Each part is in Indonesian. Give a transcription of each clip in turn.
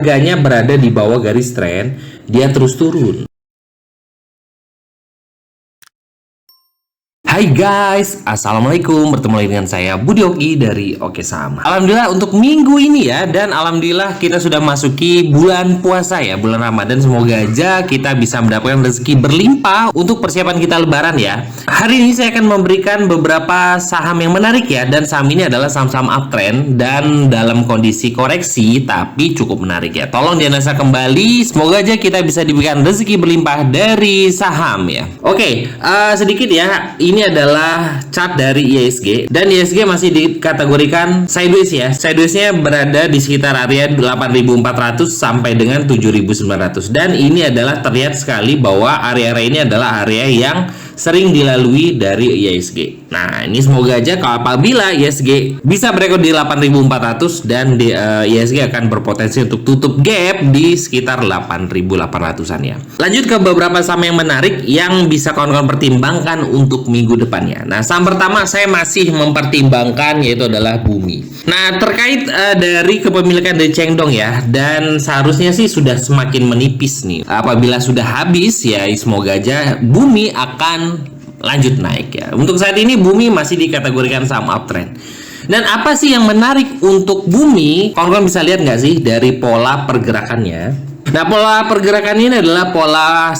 harganya berada di bawah garis tren, dia terus turun. Hai guys, assalamualaikum. Bertemu lagi dengan saya Budi Oki dari Oke Saham. Alhamdulillah untuk minggu ini ya, dan alhamdulillah kita sudah masuki bulan puasa ya, bulan Ramadan. Semoga aja kita bisa mendapatkan rezeki berlimpah untuk persiapan kita Lebaran ya. Hari ini saya akan memberikan beberapa saham yang menarik ya, dan saham ini adalah saham-saham uptrend dan dalam kondisi koreksi tapi cukup menarik ya. Tolong dianalisa kembali, semoga aja kita bisa diberikan rezeki berlimpah dari saham ya. Oke, sedikit ya. Ini adalah chart dari IHSG, dan IHSG masih dikategorikan sideways ya. Sidewaysnya berada di sekitar area 8.400 sampai dengan 7.900, dan ini adalah terlihat sekali bahwa area-area ini adalah area yang sering dilalui dari IHSG. Nah, ini semoga aja kalau apabila IHSG bisa berekor di 8.400 dan IHSG akan berpotensi untuk tutup gap di sekitar 8.800-an ya. Lanjut ke beberapa saham yang menarik yang bisa kawan-kawan pertimbangkan untuk minggu depannya. Nah, saham pertama saya masih mempertimbangkan yaitu adalah Bumi. Nah, terkait dari kepemilikan dari Chengdong ya, dan seharusnya sih sudah semakin menipis nih. Apabila sudah habis ya, semoga aja Bumi akan lanjut naik ya. Untuk saat ini Bumi masih dikategorikan saham uptrend. Dan apa sih yang menarik untuk Bumi? Kawan-kawan bisa lihat nggak sih dari pola pergerakannya? Nah, pola pergerakan ini adalah pola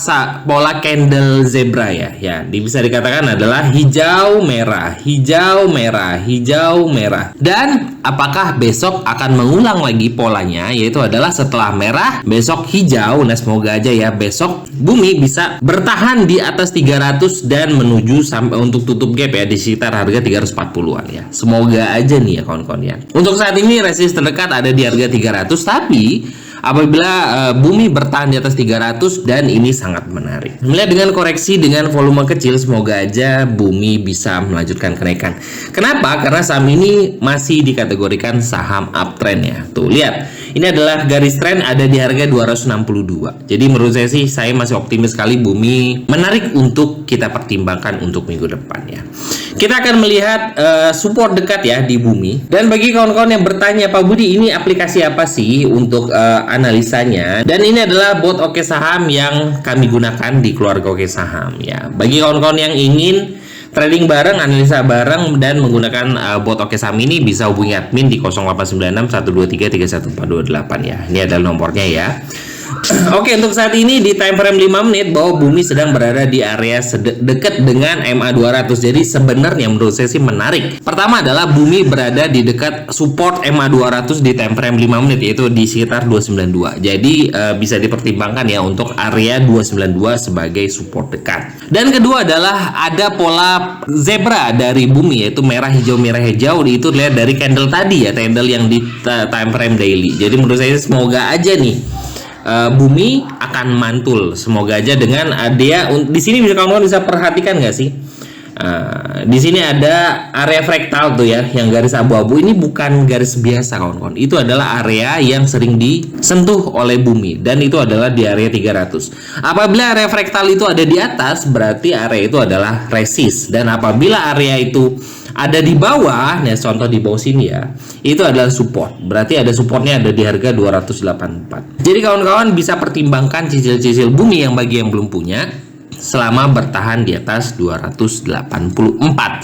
candle zebra ya. Ya, bisa dikatakan adalah hijau merah, hijau merah, hijau merah. Dan apakah besok akan mengulang lagi polanya, yaitu adalah setelah merah, besok hijau. Nah, semoga aja ya besok Bumi bisa bertahan di atas 300 dan menuju sampai untuk tutup gap ya di sekitar harga 340-an ya. Semoga aja nih ya kawan-kawan ya. Untuk saat ini resisten terdekat ada di harga 300, tapi apabila Bumi bertahan di atas 300, dan ini sangat menarik. Melihat dengan koreksi dengan volume kecil, semoga aja Bumi bisa melanjutkan kenaikan. Kenapa? Karena saham ini masih dikategorikan saham uptrend ya. Tuh, lihat. Ini adalah garis tren ada di harga 262. Jadi menurut saya sih, saya masih optimis sekali Bumi menarik untuk kita pertimbangkan untuk minggu depan ya. Kita akan melihat support dekat ya di Bumi. Dan bagi kawan-kawan yang bertanya, Pak Budi, ini aplikasi apa sih untuk analisanya? Dan ini adalah bot Oke Saham yang kami gunakan di keluarga Oke Saham ya. Bagi kawan-kawan yang ingin trading bareng, analisa bareng, dan menggunakan bot Oke Saham ini, bisa hubungi admin di 0896 123 31428 ya. Ini adalah nomornya ya. Oke, untuk saat ini di time frame 5 menit bahwa Bumi sedang berada di area dekat dengan MA 200. Jadi sebenarnya menurut saya sih menarik. Pertama adalah Bumi berada di dekat support MA 200 di time frame 5 menit, yaitu di sekitar 292. Jadi bisa dipertimbangkan ya untuk area 292 sebagai support dekat. Dan kedua adalah ada pola zebra dari Bumi, yaitu merah hijau merah hijau. Itu lihat dari candle tadi ya, candle yang di time frame daily. Jadi menurut saya semoga aja nih Bumi akan mantul, semoga aja dengan dia di sini. Bisa kawan-kawan bisa perhatikan nggak sih? Di sini ada area fraktal tuh ya, yang garis abu-abu ini bukan garis biasa kawan-kawan. Itu adalah area yang sering disentuh oleh Bumi, dan itu adalah di area 300. Apabila area fraktal itu ada di atas, berarti area itu adalah resist. Dan apabila area itu ada di bawah, nah contoh di bawah sini ya, itu adalah support. Berarti ada supportnya ada di harga 284. Jadi kawan-kawan bisa pertimbangkan cicil-cicil Bumi yang bagi yang belum punya, selama bertahan di atas 284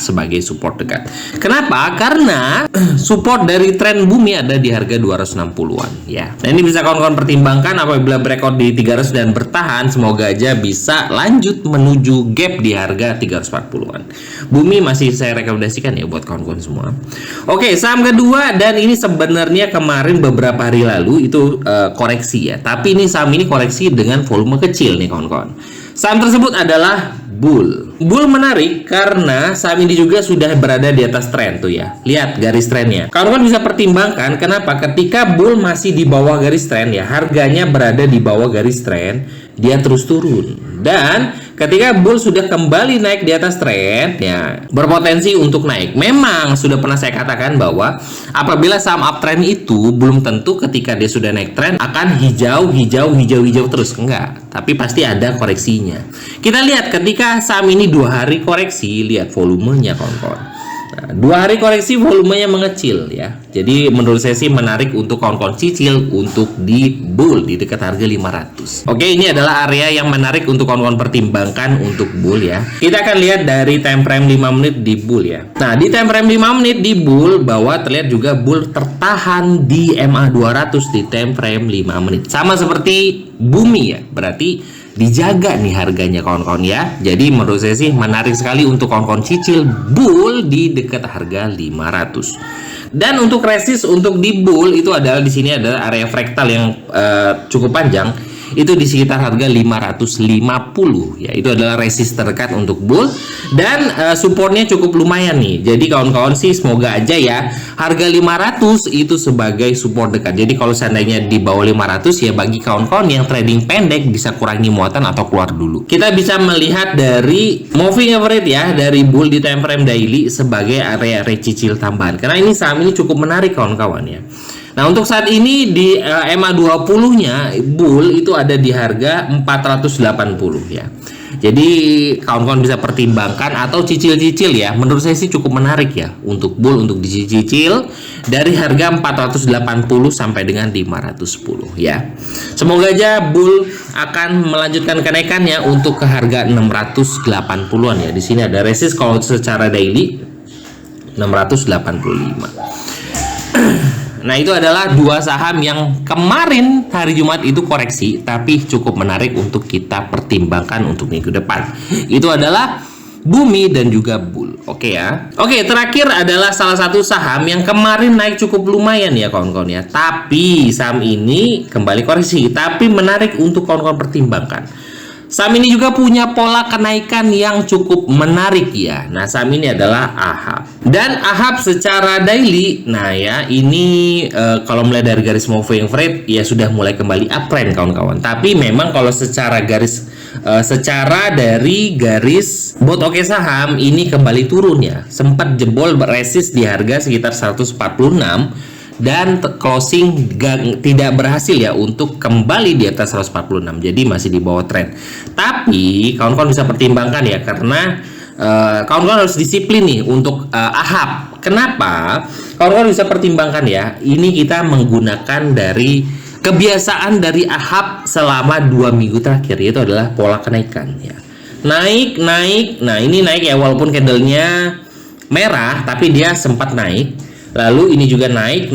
sebagai support dekat. Kenapa? Karena support dari tren Bumi ada di harga 260-an ya. Nah, ini bisa kawan-kawan pertimbangkan. Apabila berekor di 300 dan bertahan, semoga aja bisa lanjut menuju gap di harga 340-an. Bumi masih saya rekomendasikan ya buat kawan-kawan semua. Oke, saham kedua, dan ini sebenarnya kemarin beberapa hari lalu itu koreksi ya. Tapi ini saham ini koreksi dengan volume kecil nih kawan-kawan. Saham tersebut adalah Bull. Bull menarik karena saham ini juga sudah berada di atas tren tuh ya. Lihat garis trennya. Kawan-kawan bisa pertimbangkan kenapa ketika Bull masih di bawah garis tren ya, harganya berada di bawah garis tren, dia terus turun. Dan ketika Bull sudah kembali naik di atas tren ya, berpotensi untuk naik. Memang sudah pernah saya katakan bahwa apabila saham uptrend itu belum tentu ketika dia sudah naik tren akan hijau terus, enggak, tapi pasti ada koreksinya. Kita lihat ketika saham ini 2 hari koreksi, lihat volumenya kawan-kawan. Nah, 2 hari koreksi volumenya mengecil ya. Jadi menurut saya sih menarik untuk kawan-kawan cicil untuk di bull di dekat harga 500. Oke, ini adalah area yang menarik untuk kawan-kawan pertimbangkan untuk bull ya. Kita akan lihat dari time frame 5 menit di bull ya. Nah, di time frame 5 menit di bull bahwa terlihat juga bull tertahan di MA 200 di time frame 5 menit. Sama seperti bumi ya. Berarti dijaga nih harganya kawan-kawan ya. Jadi menurut saya sih menarik sekali untuk kawan-kawan cicil bull di dekat harga 500. Dan untuk resist untuk di bull itu adalah di sini adalah area fraktal yang cukup panjang. Itu di sekitar harga 550 ya. Itu adalah resist terdekat untuk bull dan supportnya cukup lumayan nih. Jadi kawan-kawan sih semoga aja ya harga 500 itu sebagai support dekat. Jadi kalau seandainya di bawah 500 ya bagi kawan-kawan yang trading pendek bisa kurangi muatan atau keluar dulu. Kita bisa melihat dari moving average ya dari bull di time frame daily sebagai area cicil tambahan. Karena ini saham ini cukup menarik kawan-kawan ya. Nah, untuk saat ini di MA 20-nya bull itu ada di harga 480 ya. Jadi kawan-kawan bisa pertimbangkan atau cicil-cicil ya. Menurut saya sih cukup menarik ya untuk bull untuk dicicil dari harga 480 sampai dengan 510 ya. Semoga aja bull akan melanjutkan kenaikannya untuk ke harga 680-an ya. Di sini ada resist kalau secara daily 685. Nah, itu adalah 2 saham yang kemarin hari Jumat itu koreksi, tapi cukup menarik untuk kita pertimbangkan untuk minggu depan. Itu adalah bumi dan juga bull. Oke ya. Oke, terakhir adalah salah satu saham yang kemarin naik cukup lumayan ya kawan-kawan ya. Tapi saham ini kembali koreksi, tapi menarik untuk kawan-kawan pertimbangkan. Saham ini juga punya pola kenaikan yang cukup menarik ya. Nah, saham ini adalah AHAB. Dan AHAB secara daily, nah ya ini kalau mulai dari garis moving average ya sudah mulai kembali uptrend kawan-kawan. Tapi memang kalau secara garis secara dari garis bot oke saham ini kembali turun ya. Sempat jebol resist di harga sekitar 146. Dan closing tidak berhasil ya untuk kembali di atas 146, jadi masih di bawah tren. Tapi kawan-kawan bisa pertimbangkan ya karena kawan-kawan harus disiplin nih untuk AHAB. Kenapa? Kawan-kawan bisa pertimbangkan ya. Ini kita menggunakan dari kebiasaan dari AHAB selama 2 minggu terakhir, yaitu adalah pola kenaikan ya. Naik. Nah, ini naik ya walaupun candlenya merah tapi dia sempat naik. Lalu ini juga naik.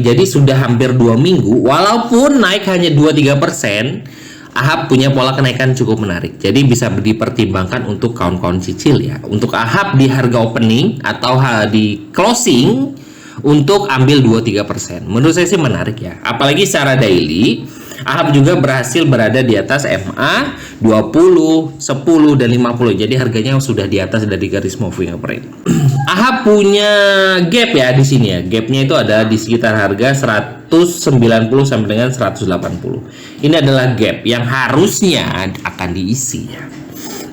Jadi sudah hampir 2 minggu walaupun naik hanya 2-3%, AHAB punya pola kenaikan cukup menarik. Jadi bisa dipertimbangkan untuk kawan-kawan cicil ya. Untuk AHAB di harga opening atau di closing untuk ambil 2-3%. Menurut saya sih menarik ya. Apalagi secara daily AHAB juga berhasil berada di atas MA 20, 10 dan 50. Jadi harganya sudah di atas dari garis moving average. AHAB punya gap ya di sini ya. Gapnya itu ada di sekitar harga 190 sampai dengan 180. Ini adalah gap yang harusnya akan diisi ya.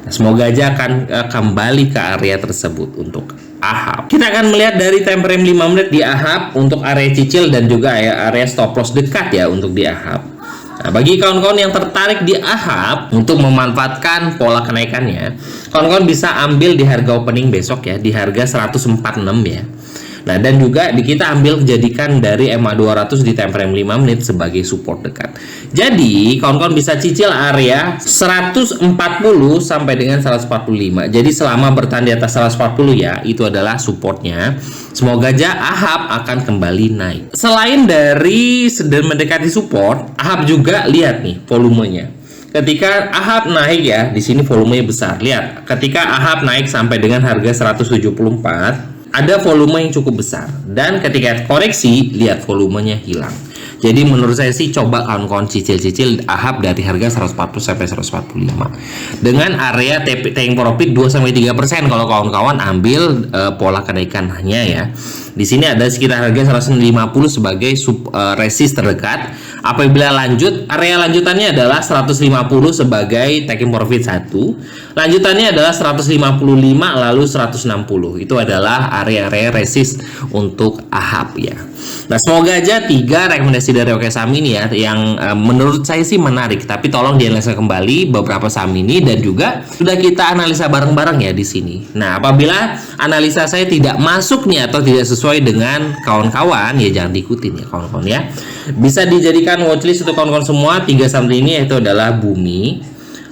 Nah, semoga aja akan kembali ke area tersebut untuk AHAB. Kita akan melihat dari time frame 5 menit di AHAB untuk area cicil dan juga area stop loss dekat ya untuk di AHAB. Nah, bagi kawan-kawan yang tertarik di AHAB untuk memanfaatkan pola kenaikannya, kawan-kawan bisa ambil di harga opening besok ya, di harga 146 ya. Nah, dan juga kita ambil jadikan dari MA 200 di time frame 5 menit sebagai support dekat. Jadi, kawan-kawan bisa cicil area 140 sampai dengan 145. Jadi, selama bertahan di atas 140 ya, itu adalah supportnya. Semoga aja AHAB akan kembali naik. Selain dari sedang mendekati support, AHAB juga lihat nih volumenya. Ketika AHAB naik ya, di sini volumenya besar. Lihat, ketika AHAB naik sampai dengan harga 174, ada volume yang cukup besar, dan ketika koreksi lihat volumenya hilang. Jadi menurut saya sih coba kawan-kawan cicil-cicil AHAB dari harga 140 sampai 145 dengan area taking profit 2-3% kalau kawan-kawan ambil pola kenaikannya ya. Di sini ada sekitar harga 150 sebagai resist terdekat, Apabila lanjut, area lanjutannya adalah 150 sebagai taking profit 1. Lanjutannya adalah 155 lalu 160. Itu adalah area-area resist untuk AHAP ya. Nah, semoga aja 3 rekomendasi dari Oke Saham ini ya yang menurut saya sih menarik, tapi tolong dianalisa kembali beberapa saham ini dan juga sudah kita analisa bareng-bareng ya di sini. Nah, apabila analisa saya tidak masuk nih atau tidak sesuai dengan kawan-kawan ya jangan diikutin ya kawan-kawan ya. Bisa dijadikan watchlist untuk kawan-kawan semua. 3 saham ini yaitu adalah Bumi,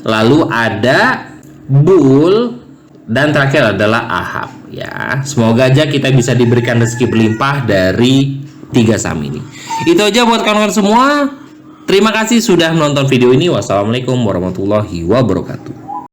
lalu ada Bull, dan terakhir adalah AHAP ya. Semoga aja kita bisa diberikan rezeki berlimpah dari 3 saham ini. Itu aja buat kawan-kawan semua. Terima kasih sudah menonton video ini. Wassalamualaikum warahmatullahi wabarakatuh.